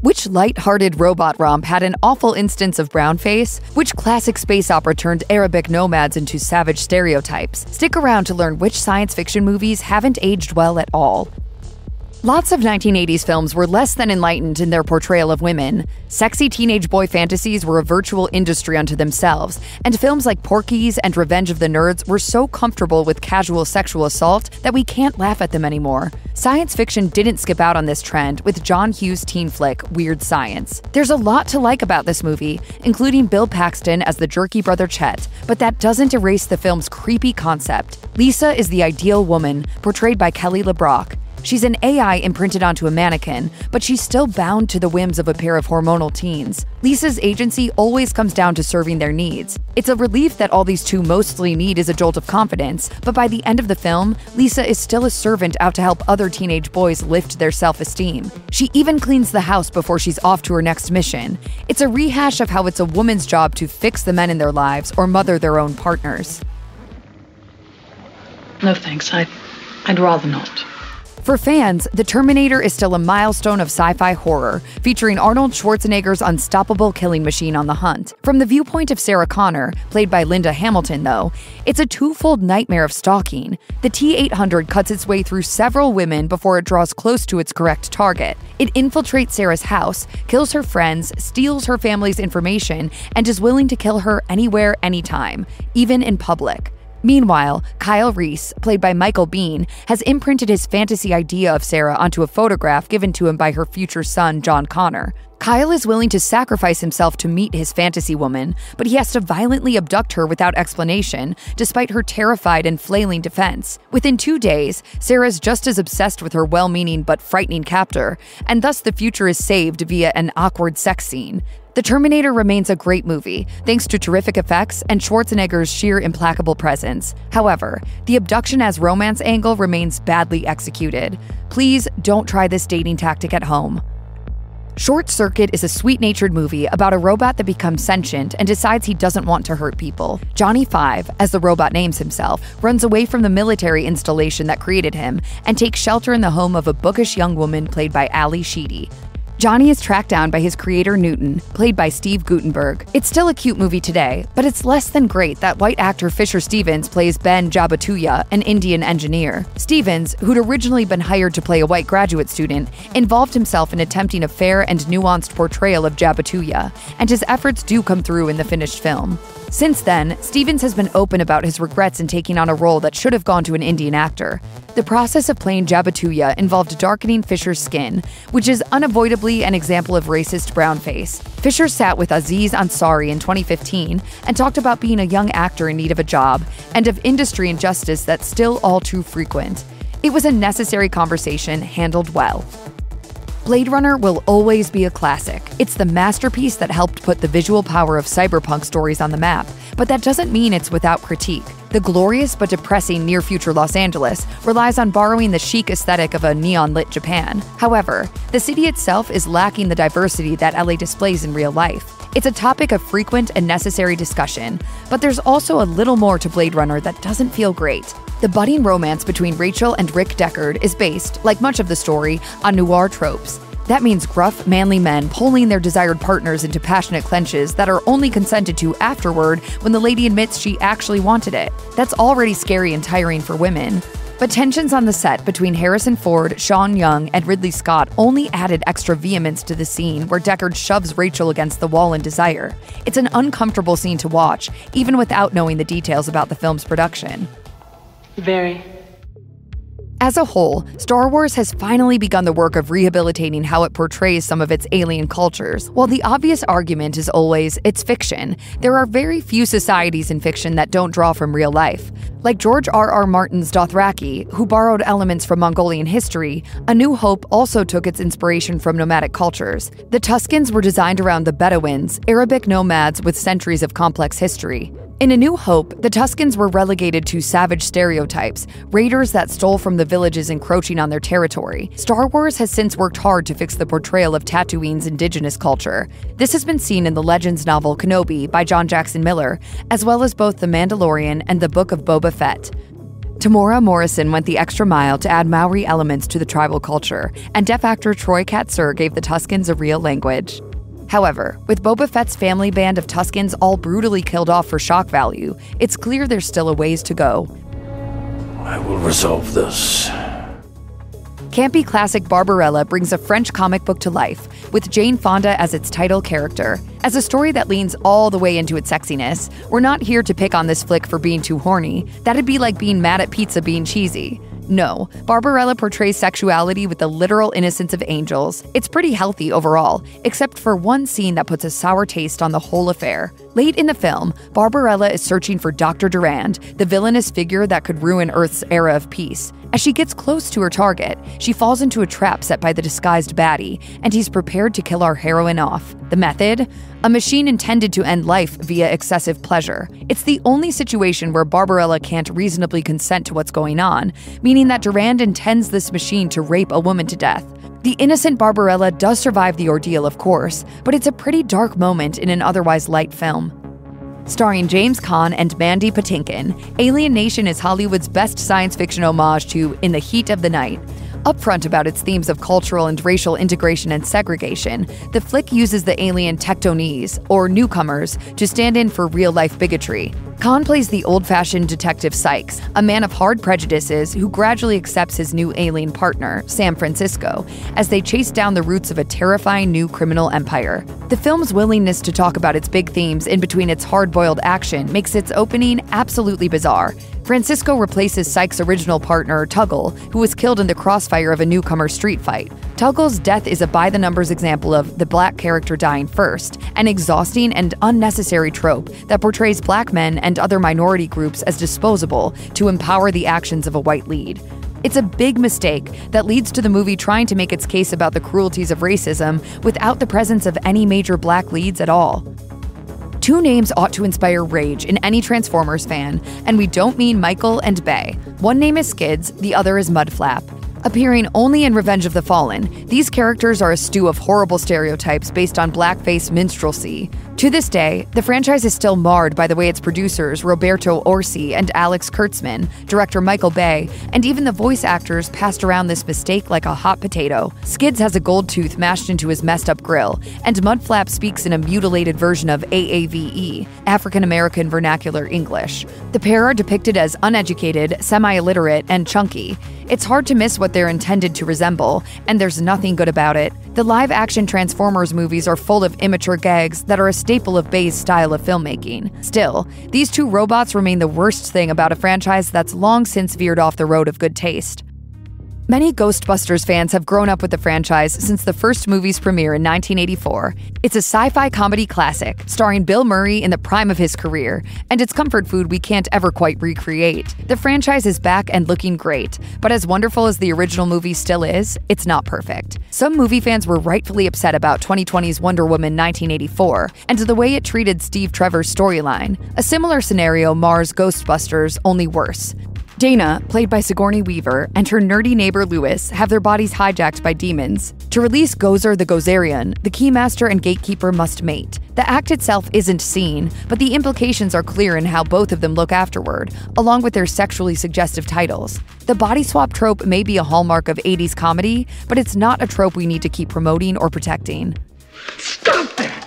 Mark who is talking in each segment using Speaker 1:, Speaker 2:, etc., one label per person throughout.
Speaker 1: Which light-hearted robot romp had an awful instance of brownface? Which classic space opera turned Arabic nomads into savage stereotypes? Stick around to learn which science fiction movies haven't aged well at all. Lots of 1980s films were less than enlightened in their portrayal of women. Sexy teenage boy fantasies were a virtual industry unto themselves, and films like Porky's and Revenge of the Nerds were so comfortable with casual sexual assault that we can't laugh at them anymore. Science fiction didn't skip out on this trend with John Hughes' teen flick, Weird Science. There's a lot to like about this movie, including Bill Paxton as the jerky brother Chet, but that doesn't erase the film's creepy concept. Lisa is the ideal woman, portrayed by Kelly LeBrock. She's an AI imprinted onto a mannequin, but she's still bound to the whims of a pair of hormonal teens. Lisa's agency always comes down to serving their needs. It's a relief that all these two mostly need is a jolt of confidence, but by the end of the film, Lisa is still a servant out to help other teenage boys lift their self-esteem. She even cleans the house before she's off to her next mission. It's a rehash of how it's a woman's job to fix the men in their lives or mother their own partners.
Speaker 2: No thanks, I'd rather not.
Speaker 1: For fans, The Terminator is still a milestone of sci-fi horror, featuring Arnold Schwarzenegger's unstoppable killing machine on the hunt. From the viewpoint of Sarah Connor, played by Linda Hamilton, though, it's a twofold nightmare of stalking. The T-800 cuts its way through several women before it draws close to its correct target. It infiltrates Sarah's house, kills her friends, steals her family's information, and is willing to kill her anywhere, anytime, even in public. Meanwhile, Kyle Reese, played by Michael Biehn, has imprinted his fantasy idea of Sarah onto a photograph given to him by her future son, John Connor. Kyle is willing to sacrifice himself to meet his fantasy woman, but he has to violently abduct her without explanation, despite her terrified and flailing defense. Within 2 days, Sarah's just as obsessed with her well-meaning but frightening captor, and thus the future is saved via an awkward sex scene. The Terminator remains a great movie, thanks to terrific effects and Schwarzenegger's sheer implacable presence. However, the abduction as romance angle remains badly executed. Please don't try this dating tactic at home. Short Circuit is a sweet-natured movie about a robot that becomes sentient and decides he doesn't want to hurt people. Johnny Five, as the robot names himself, runs away from the military installation that created him and takes shelter in the home of a bookish young woman played by Ali Sheedy. Johnny is tracked down by his creator Newton, played by Steve Guttenberg. It's still a cute movie today, but it's less than great that white actor Fisher Stevens plays Ben Jabatuya, an Indian engineer. Stevens, who'd originally been hired to play a white graduate student, involved himself in attempting a fair and nuanced portrayal of Jabatuya, and his efforts do come through in the finished film. Since then, Stevens has been open about his regrets in taking on a role that should have gone to an Indian actor. The process of playing Jabatuya involved darkening Fisher's skin, which is unavoidably an example of racist brownface. Fisher sat with Aziz Ansari in 2015 and talked about being a young actor in need of a job, and of industry injustice that's still all too frequent. It was a necessary conversation handled well. Blade Runner will always be a classic. It's the masterpiece that helped put the visual power of cyberpunk stories on the map, but that doesn't mean it's without critique. The glorious but depressing near-future Los Angeles relies on borrowing the chic aesthetic of a neon-lit Japan. However, the city itself is lacking the diversity that LA displays in real life. It's a topic of frequent and necessary discussion, but there's also a little more to Blade Runner that doesn't feel great. The budding romance between Rachel and Rick Deckard is based, like much of the story, on noir tropes. That means gruff, manly men pulling their desired partners into passionate clenches that are only consented to afterward when the lady admits she actually wanted it. That's already scary and tiring for women. But tensions on the set between Harrison Ford, Sean Young, and Ridley Scott only added extra vehemence to the scene where Deckard shoves Rachel against the wall in desire. It's an uncomfortable scene to watch, even without knowing the details about the film's production.
Speaker 2: Very.
Speaker 1: As a whole, Star Wars has finally begun the work of rehabilitating how it portrays some of its alien cultures. While the obvious argument is always, it's fiction, there are very few societies in fiction that don't draw from real life. Like George R.R. Martin's Dothraki, who borrowed elements from Mongolian history, A New Hope also took its inspiration from nomadic cultures. The Tuscans were designed around the Bedouins, Arabic nomads with centuries of complex history. In A New Hope, the Tuscans were relegated to savage stereotypes, raiders that stole from the villages encroaching on their territory. Star Wars has since worked hard to fix the portrayal of Tatooine's indigenous culture. This has been seen in the Legends novel Kenobi by John Jackson Miller, as well as both The Mandalorian and the Book of Boba Fett. Tamora Morrison went the extra mile to add Maori elements to the tribal culture, and deaf actor Troy Katsur gave the Tuskens a real language. However, with Boba Fett's family band of Tuskens all brutally killed off for shock value, it's clear there's still a ways to go.
Speaker 3: I will resolve this.
Speaker 1: Campy classic Barbarella brings a French comic book to life, with Jane Fonda as its title character. As a story that leans all the way into its sexiness, we're not here to pick on this flick for being too horny. That'd be like being mad at pizza being cheesy. No, Barbarella portrays sexuality with the literal innocence of angels. It's pretty healthy overall, except for one scene that puts a sour taste on the whole affair. Late in the film, Barbarella is searching for Dr. Durand, the villainous figure that could ruin Earth's era of peace. As she gets close to her target, she falls into a trap set by the disguised baddie, and he's prepared to kill our heroine off. The method? A machine intended to end life via excessive pleasure. It's the only situation where Barbarella can't reasonably consent to what's going on, meaning that Durand intends this machine to rape a woman to death. The innocent Barbarella does survive the ordeal, of course, but it's a pretty dark moment in an otherwise light film. Starring James Caan and Mandy Patinkin, Alien Nation is Hollywood's best science fiction homage to In the Heat of the Night. Upfront about its themes of cultural and racial integration and segregation, the flick uses the alien tectonies, or newcomers, to stand in for real-life bigotry. Caan plays the old-fashioned detective Sykes, a man of hard prejudices who gradually accepts his new alien partner, San Francisco, as they chase down the roots of a terrifying new criminal empire. The film's willingness to talk about its big themes in between its hard-boiled action makes its opening absolutely bizarre. Francisco replaces Sykes' original partner, Tuggle, who was killed in the crossfire of a newcomer street fight. Tuggle's death is a by-the-numbers example of the black character dying first, an exhausting and unnecessary trope that portrays black men and other minority groups as disposable to empower the actions of a white lead. It's a big mistake that leads to the movie trying to make its case about the cruelties of racism without the presence of any major black leads at all. Two names ought to inspire rage in any Transformers fan, and we don't mean Michael and Bay. One name is Skids, the other is Mudflap. Appearing only in Revenge of the Fallen, these characters are a stew of horrible stereotypes based on blackface minstrelsy. To this day, the franchise is still marred by the way its producers, Roberto Orci and Alex Kurtzman, director Michael Bay, and even the voice actors passed around this mistake like a hot potato. Skids has a gold tooth mashed into his messed up grill, and Mudflap speaks in a mutilated version of AAVE, African American Vernacular English. The pair are depicted as uneducated, semi-illiterate, and chunky. It's hard to miss what they're intended to resemble, and there's nothing good about it. The live-action Transformers movies are full of immature gags that are a staple of Bay's style of filmmaking. Still, these two robots remain the worst thing about a franchise that's long since veered off the road of good taste. Many Ghostbusters fans have grown up with the franchise since the first movie's premiere in 1984. It's a sci-fi comedy classic, starring Bill Murray in the prime of his career, and it's comfort food we can't ever quite recreate. The franchise is back and looking great, but as wonderful as the original movie still is, it's not perfect. Some movie fans were rightfully upset about 2020's Wonder Woman 1984, and the way it treated Steve Trevor's storyline. A similar scenario mars Ghostbusters, only worse. Dana, played by Sigourney Weaver, and her nerdy neighbor Lewis have their bodies hijacked by demons. To release Gozer the Gozerian, the Keymaster and Gatekeeper must mate. The act itself isn't seen, but the implications are clear in how both of them look afterward, along with their sexually suggestive titles. The body swap trope may be a hallmark of 80s comedy, but it's not a trope we need to keep promoting or protecting.
Speaker 3: Stop that!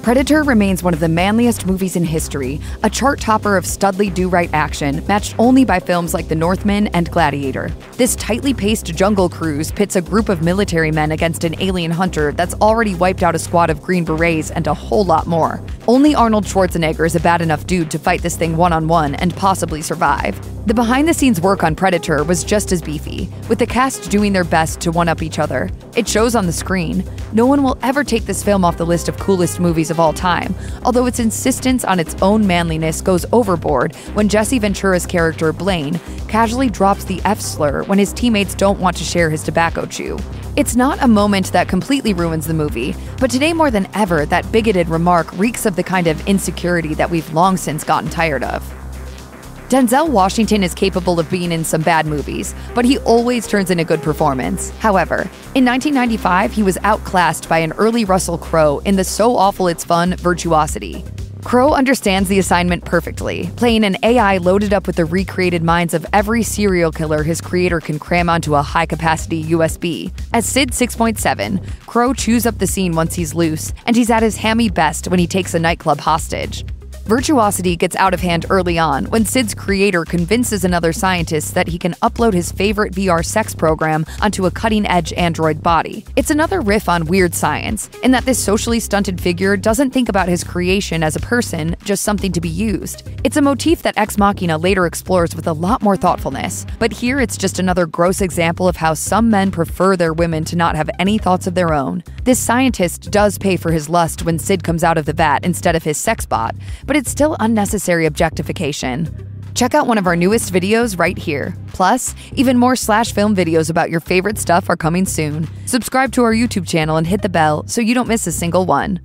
Speaker 1: Predator remains one of the manliest movies in history, a chart topper of studly do-right action, matched only by films like The Northman and Gladiator. This tightly paced jungle cruise pits a group of military men against an alien hunter that's already wiped out a squad of Green Berets and a whole lot more. Only Arnold Schwarzenegger is a bad enough dude to fight this thing one-on-one and possibly survive. The behind-the-scenes work on Predator was just as beefy, with the cast doing their best to one-up each other. It shows on the screen. No one will ever take this film off the list of coolest movies of all time, although its insistence on its own manliness goes overboard when Jesse Ventura's character, Blaine, casually drops the F-slur when his teammates don't want to share his tobacco chew. It's not a moment that completely ruins the movie, but today more than ever, that bigoted remark reeks of the kind of insecurity that we've long since gotten tired of. Denzel Washington is capable of being in some bad movies, but he always turns in a good performance. However, in 1995, he was outclassed by an early Russell Crowe in the so awful it's fun Virtuosity. Crow understands the assignment perfectly, playing an AI loaded up with the recreated minds of every serial killer his creator can cram onto a high-capacity USB. As Sid 6.7, Crow chews up the scene once he's loose, and he's at his hammy best when he takes a nightclub hostage. Virtuosity gets out of hand early on when Sid's creator convinces another scientist that he can upload his favorite VR sex program onto a cutting-edge android body. It's another riff on weird science, in that this socially stunted figure doesn't think about his creation as a person, just something to be used. It's a motif that Ex Machina later explores with a lot more thoughtfulness, but here it's just another gross example of how some men prefer their women to not have any thoughts of their own. This scientist does pay for his lust when Sid comes out of the vat instead of his sex bot, but it's still unnecessary objectification. Check out one of our newest videos right here. Plus, even more SlashFilm videos about your favorite stuff are coming soon. Subscribe to our YouTube channel and hit the bell so you don't miss a single one.